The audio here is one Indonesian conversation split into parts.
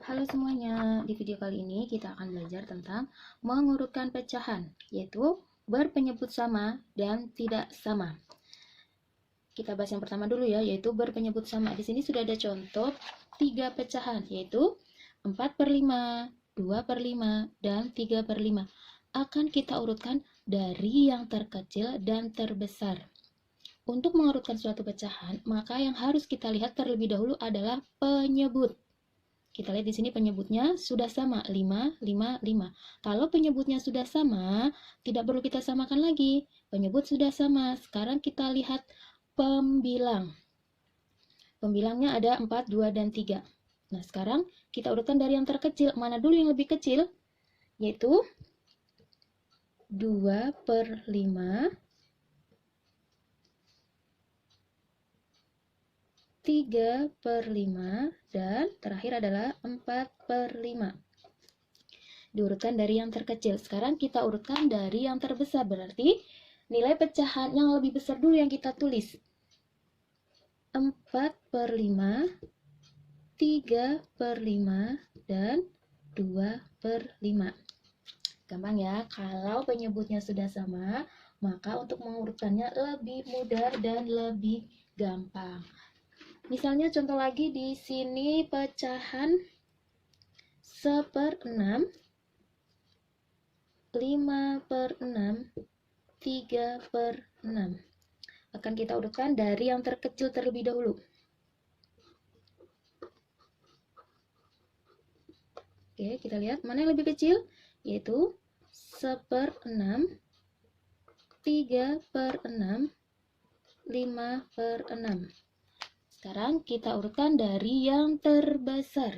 Halo semuanya, di video kali ini kita akan belajar tentang mengurutkan pecahan, yaitu berpenyebut sama dan tidak sama. Kita bahas yang pertama dulu ya, yaitu berpenyebut sama. Di sini sudah ada contoh 3 pecahan, yaitu 4/5, 2/5, dan 3/5. Akan kita urutkan dari yang terkecil dan terbesar. Untuk mengurutkan suatu pecahan, maka yang harus kita lihat terlebih dahulu adalah penyebut. Kita lihat di sini penyebutnya sudah sama, 5, 5, 5. Kalau penyebutnya sudah sama, tidak perlu kita samakan lagi. Penyebut sudah sama. Sekarang kita lihat pembilang. Pembilangnya ada 4, 2, dan 3. Nah, sekarang kita urutkan dari yang terkecil. Mana dulu yang lebih kecil? Yaitu 2/5, 3/5, dan terakhir adalah 4/5. Diurutkan dari yang terkecil. Sekarang kita urutkan dari yang terbesar. Berarti nilai pecahan yang lebih besar dulu yang kita tulis. 4/5, 3/5, dan 2/5. Gampang ya, kalau penyebutnya sudah sama, maka untuk mengurutkannya lebih mudah dan lebih gampang. Misalnya contoh lagi di sini pecahan 1/6, 5/6, 3/6. Akan kita urutkan dari yang terkecil terlebih dahulu. Oke, kita lihat mana yang lebih kecil, yaitu 1/6, 3/6, 5/6. Sekarang kita urutkan dari yang terbesar.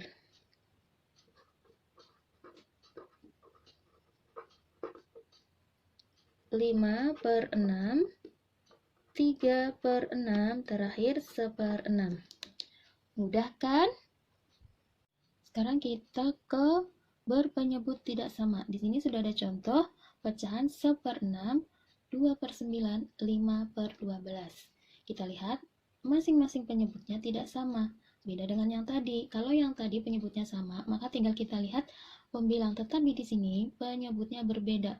5/6, 3/6, terakhir 1/6. Mudah kan? Sekarang kita ke berpenyebut tidak sama. Di sini sudah ada contoh pecahan 1/6, 2/9, 5/12. Kita lihat masing-masing penyebutnya tidak sama. Beda dengan yang tadi. Kalau yang tadi penyebutnya sama, maka tinggal kita lihat pembilang. Tetapi di sini penyebutnya berbeda.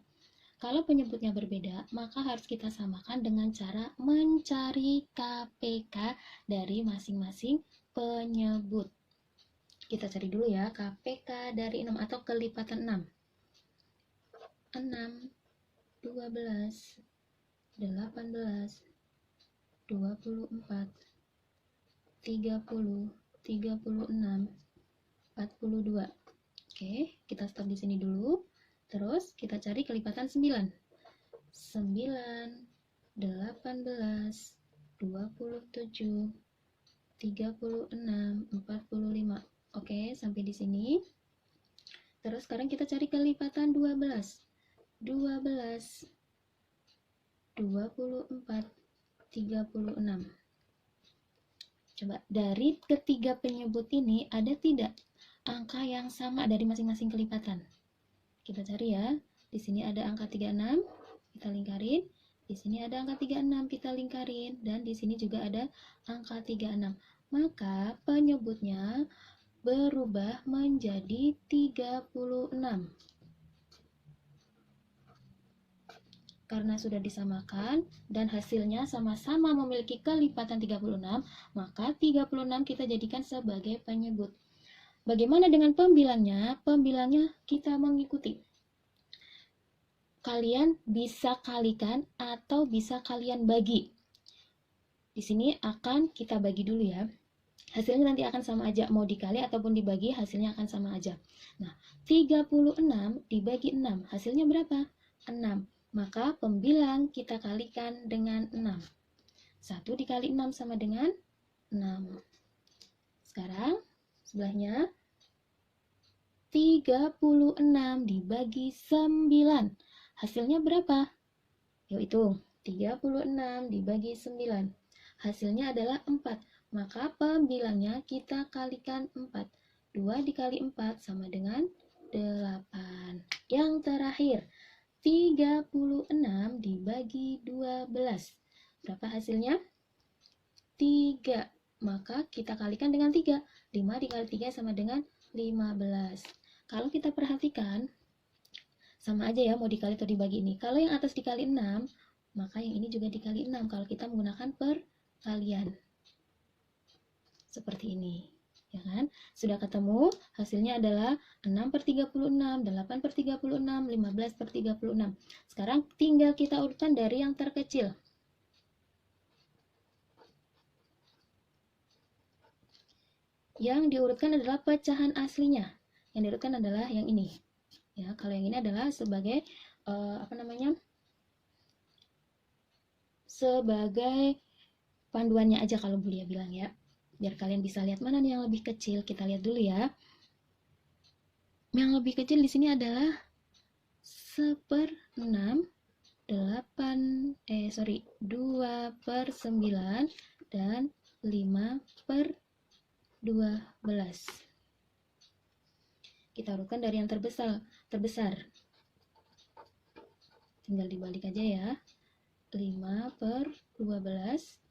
Kalau penyebutnya berbeda, maka harus kita samakan dengan cara mencari KPK dari masing-masing penyebut. Kita cari dulu ya, KPK dari 6 atau kelipatan 6. 6, 12, 18, 24, 30, 36, 42. Oke, kita stop di sini dulu. Terus kita cari kelipatan 9. 9, 18, 27, 36, 45. Oke, sampai di sini. Terus sekarang kita cari kelipatan 12. 12, 24, 36. Coba dari ketiga penyebut ini ada tidak angka yang sama dari masing-masing kelipatan? Kita cari ya. Di sini ada angka 36, kita lingkarin. Di sini ada angka 36, kita lingkarin. Dan di sini juga ada angka 36. Maka penyebutnya berubah menjadi 36. Karena sudah disamakan dan hasilnya sama-sama memiliki kelipatan 36, maka 36 kita jadikan sebagai penyebut. Bagaimana dengan pembilangnya? Pembilangnya kita mengikuti. Kalian bisa kalikan atau bisa kalian bagi. Di sini akan kita bagi dulu ya. Hasilnya nanti akan sama aja, mau dikali ataupun dibagi hasilnya akan sama aja. Nah, 36 dibagi 6, hasilnya berapa? 6. Maka pembilang kita kalikan dengan 6. 1 dikali 6 sama dengan 6. Sekarang sebelahnya 36 dibagi 9. Hasilnya berapa? Yuk hitung. 36 dibagi 9. Hasilnya adalah 4. Maka pembilangnya kita kalikan 4. 2 dikali 4 sama dengan 8. Yang terakhir, 36 dibagi 12. Berapa hasilnya? 3. Maka kita kalikan dengan 3. 5 dikali 3 sama dengan 15. Kalau kita perhatikan, sama aja ya mau dikali atau dibagi ini. Kalau yang atas dikali 6, maka yang ini juga dikali 6 kalau kita menggunakan perkalian. Seperti ini. Ya kan? Sudah ketemu, hasilnya adalah 6 per 36, 8 per 36, 15 per 36. Sekarang tinggal kita urutkan dari yang terkecil. Yang diurutkan adalah pecahan aslinya. Yang diurutkan adalah yang ini. Ya, kalau yang ini adalah sebagai sebagai panduannya aja kalau Bulia bilang ya. Biar kalian bisa lihat mana nih yang lebih kecil. Kita lihat dulu ya. Yang lebih kecil di sini adalah 1/6, 2 per 9, dan 5 per 12. Kita urutkan dari yang terbesar. Tinggal dibalik aja ya. 5 per 12,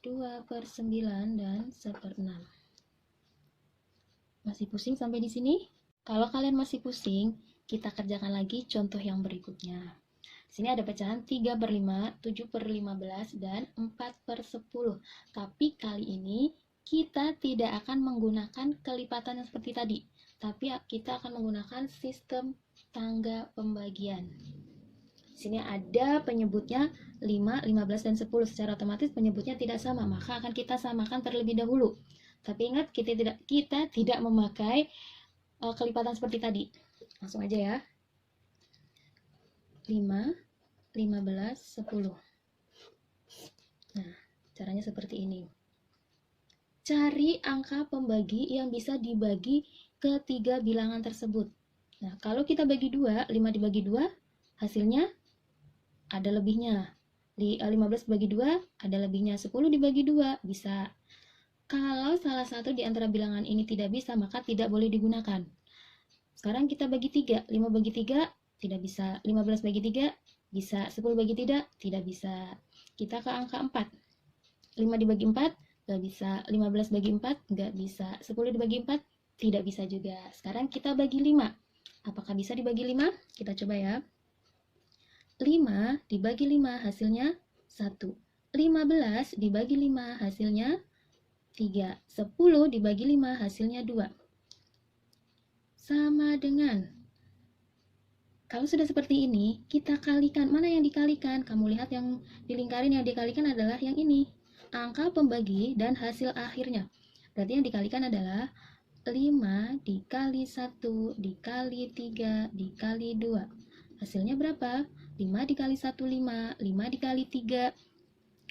2 per 9, dan 1/6. Masih pusing sampai di sini? Kalau kalian masih pusing, kita kerjakan lagi contoh yang berikutnya. Di sini ada pecahan 3 per 5, 7 per 15, dan 4 per 10. Tapi kali ini kita tidak akan menggunakan kelipatan yang seperti tadi. Tapi kita akan menggunakan sistem tangga pembagian. Di sini ada penyebutnya 5, 15, dan 10. Secara otomatis penyebutnya tidak sama, maka akan kita samakan terlebih dahulu. Tapi ingat, kita tidak memakai kelipatan seperti tadi. Langsung aja ya. 5, 15, 10. Nah, caranya seperti ini. Cari angka pembagi yang bisa dibagi ke 3 bilangan tersebut. Nah, kalau kita bagi 2, 5 dibagi 2, hasilnya ada lebihnya. 15 dibagi 2, ada lebihnya. 10 dibagi 2, bisa. Kalau salah satu di antara bilangan ini tidak bisa, maka tidak boleh digunakan. Sekarang kita bagi 3. 5 bagi 3, tidak bisa. 15 bagi 3, bisa. 10 bagi 3, tidak bisa. Kita ke angka 4. 5 dibagi 4, nggak bisa. 15 bagi 4, nggak bisa. 10 dibagi 4, tidak bisa juga. Sekarang kita bagi 5. Apakah bisa dibagi 5? Kita coba ya. 5 dibagi 5 hasilnya 1. 15 dibagi 5 hasilnya 3. 10 dibagi 5 hasilnya 2. Sama dengan, kalau sudah seperti ini, kita kalikan. Mana yang dikalikan? Kamu lihat yang dilingkarin, yang dikalikan adalah yang ini. Angka pembagi dan hasil akhirnya. Berarti yang dikalikan adalah 5 dikali 1 dikali 3 dikali 2. Hasilnya berapa? 5 dikali 1, 5. 5 dikali 3,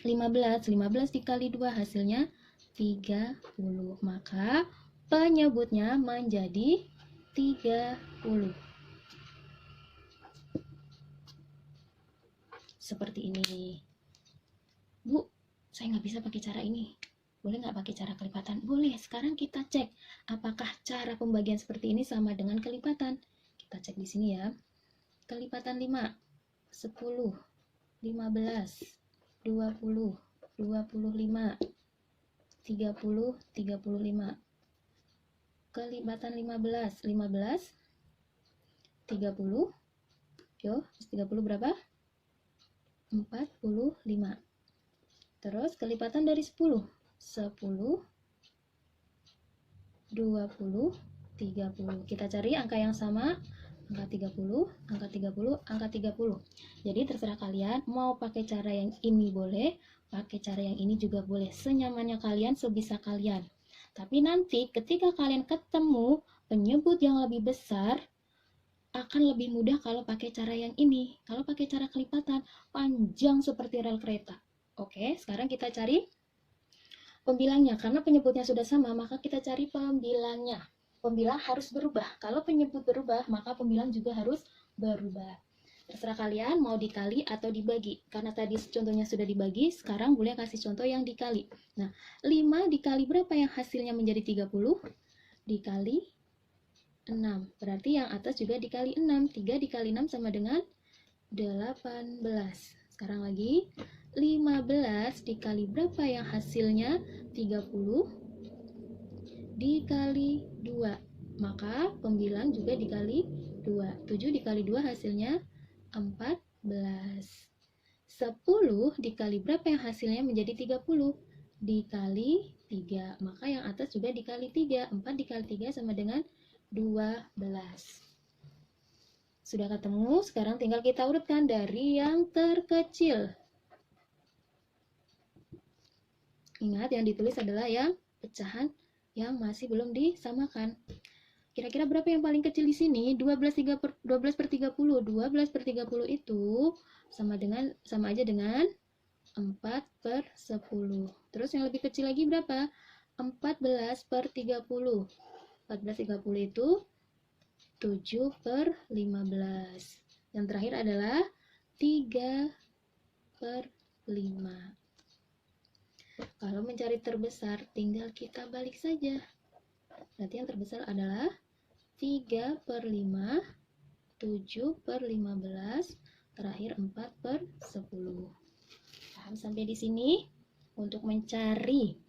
15. 15 dikali 2, hasilnya 30. Maka penyebutnya menjadi 30. Seperti ini. Bu, saya nggak bisa pakai cara ini. Boleh nggak pakai cara kelipatan? Boleh. Sekarang kita cek apakah cara pembagian seperti ini sama dengan kelipatan. Kita cek di sini ya. Kelipatan 5, 10, 15, 20, 25, 30, 35. Kelipatan 15, 15, 30. Yo, 30 berapa? 45. Terus kelipatan dari 10, 10, 20, 30. Kita cari angka yang sama. Angka 30, angka 30, angka 30. Jadi terserah kalian mau pakai cara yang ini boleh, pakai cara yang ini juga boleh. Senyamannya kalian, sebisa kalian. Tapi nanti ketika kalian ketemu penyebut yang lebih besar, akan lebih mudah kalau pakai cara yang ini. Kalau pakai cara kelipatan, panjang seperti rel kereta. Oke, sekarang kita cari pembilangnya. Karena penyebutnya sudah sama, maka kita cari pembilangnya. Pembilang harus berubah. Kalau penyebut berubah, maka pembilang juga harus berubah. Terserah kalian mau dikali atau dibagi. Karena tadi contohnya sudah dibagi, sekarang boleh kasih contoh yang dikali. Nah, 5 dikali berapa yang hasilnya menjadi 30? Dikali 6. Berarti yang atas juga dikali 6. 3 dikali 6 sama dengan 18. Sekarang lagi, 15 dikali berapa yang hasilnya 30? dikali 2. Maka pembilang juga dikali 2. 7 dikali 2 hasilnya 14. 10 dikali berapa yang hasilnya menjadi 30? Dikali 3. Maka yang atas juga dikali 3. 4 dikali 3 sama dengan 12. Sudah ketemu, sekarang tinggal kita urutkan dari yang terkecil. Ingat, yang ditulis adalah yang pecahan yang masih belum disamakan. Kira-kira berapa yang paling kecil di sini? 12 per 30. 12 per 30 itu sama aja dengan 4 per 10. Terus yang lebih kecil lagi berapa? 14 per 30. 14 30 itu 7 per 15. Yang terakhir adalah 3 per 5. Kalau mencari terbesar, tinggal kita balik saja. Berarti yang terbesar adalah 3 per 5, 7 per 15, terakhir 4 per 10. Paham sampai di sini? Untuk mencari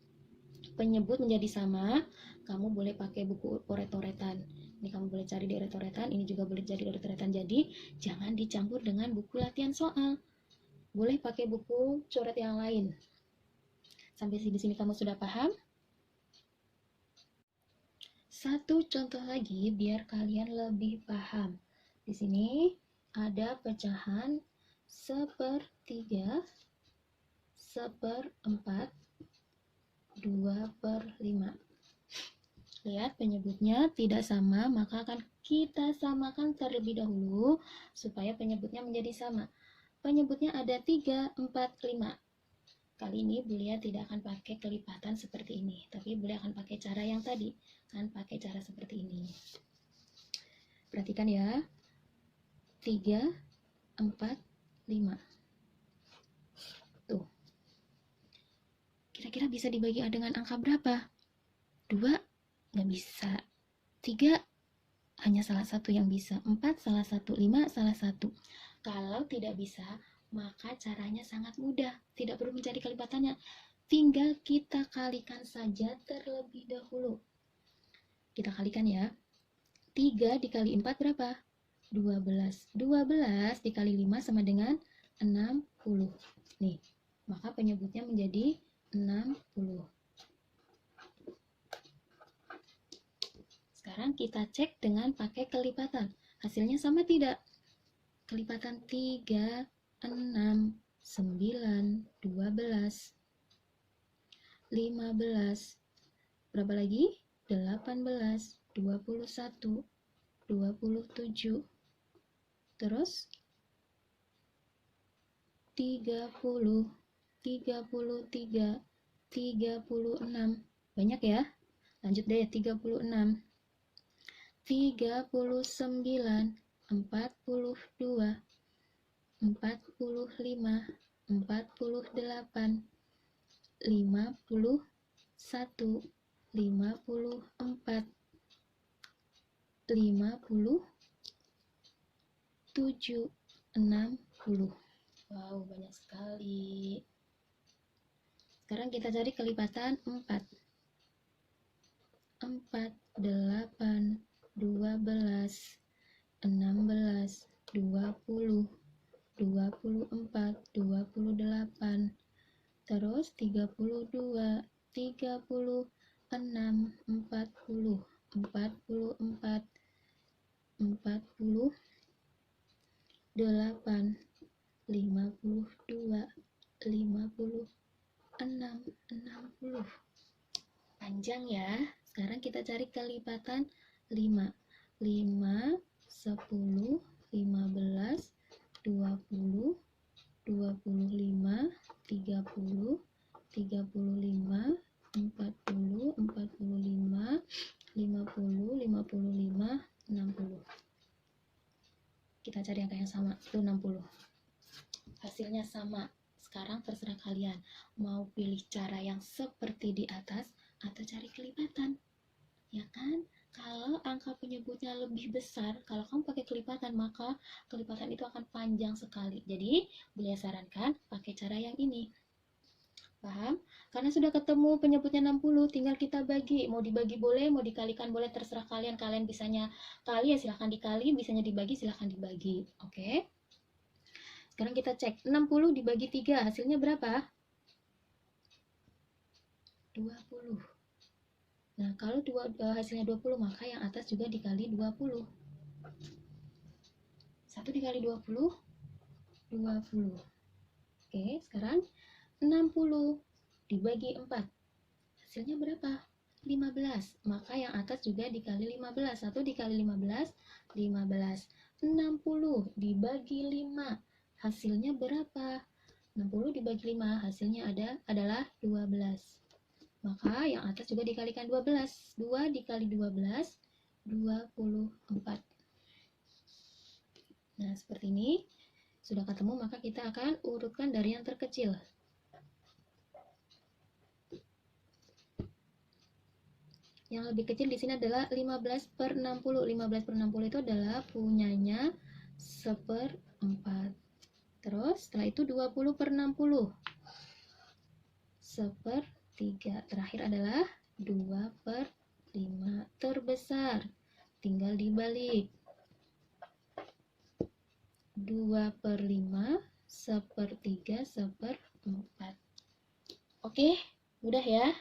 penyebut menjadi sama, kamu boleh pakai buku coret-coretan. Ini kamu boleh cari di coret-coretan, ini juga boleh cari di coret-coretan. Jadi, jangan dicampur dengan buku latihan soal. Boleh pakai buku coret yang lain. Sampai di sini kamu sudah paham? Satu contoh lagi biar kalian lebih paham. Di sini ada pecahan 1/3, 1/4, 2/5. Lihat penyebutnya tidak sama, maka akan kita samakan terlebih dahulu supaya penyebutnya menjadi sama. Penyebutnya ada 3, 4, 5. Kali ini Bulia tidak akan pakai kelipatan seperti ini, tapi Bulia akan pakai cara yang tadi, kan pakai cara seperti ini. Perhatikan ya, 3, 4, 5. Tuh. Kira-kira bisa dibagi dengan angka berapa? 2, nggak bisa. 3, hanya salah satu yang bisa. 4, salah satu. 5, salah satu. Kalau tidak bisa, maka caranya sangat mudah, tidak perlu mencari kelipatannya, tinggal kita kalikan saja terlebih dahulu. Kita kalikan ya, 3 dikali 4 berapa? 12. 12 dikali 5 sama dengan 60. Nih, maka penyebutnya menjadi 60. Sekarang kita cek dengan pakai kelipatan, hasilnya sama tidak? Kelipatan 3, 6, 9, 12, 15, berapa lagi? 18, 21, 27, terus 30, 33, 36. Banyak ya? Lanjut deh, 36, 39, 42, 45, 48, 51, 54, 57, 60. Wow, banyak sekali. Sekarang kita cari kelipatan 4. 4, 8, 12, 16, 20, 24, 28, terus 32, 36, 40, 44, 48, 52, 56, 60. Panjang ya. Sekarang kita cari kelipatan 5. 5, 10, 15, 20, 25, 30, 35, 40, 45, 50, 55, 60. Kita cari angka yang sama, itu 60. Hasilnya sama. Sekarang terserah kalian mau pilih cara yang seperti di atas atau cari kelipatan, ya kan? Kalau angka penyebutnya lebih besar, kalau kamu pakai kelipatan, maka kelipatan itu akan panjang sekali. Jadi, Bulia sarankan pakai cara yang ini. Paham? Karena sudah ketemu penyebutnya 60, tinggal kita bagi. Mau dibagi boleh, mau dikalikan boleh, terserah kalian. Kalian bisanya kali ya silahkan dikali, bisanya dibagi silahkan dibagi. Oke? Sekarang kita cek. 60 dibagi 3, hasilnya berapa? 20. Nah, kalau hasilnya 20, maka yang atas juga dikali 20. 1 dikali 20, 20. Oke, sekarang 60 dibagi 4. Hasilnya berapa? 15. Maka yang atas juga dikali 15. 1 dikali 15, 15. 60 dibagi 5. Hasilnya berapa? 60 dibagi 5, hasilnya adalah 12. Maka yang atas juga dikalikan 12. 2 dikali 12, 24. Nah, seperti ini. Sudah ketemu, maka kita akan urutkan dari yang terkecil. Yang lebih kecil di sini adalah 15/60. 15/60 itu adalah punyanya 1/4. Terus setelah itu 20/60. 1/3. Terakhir adalah 2/5. Terbesar. Tinggal dibalik. 2/5, 1/3, 1/4. Oke, mudah ya.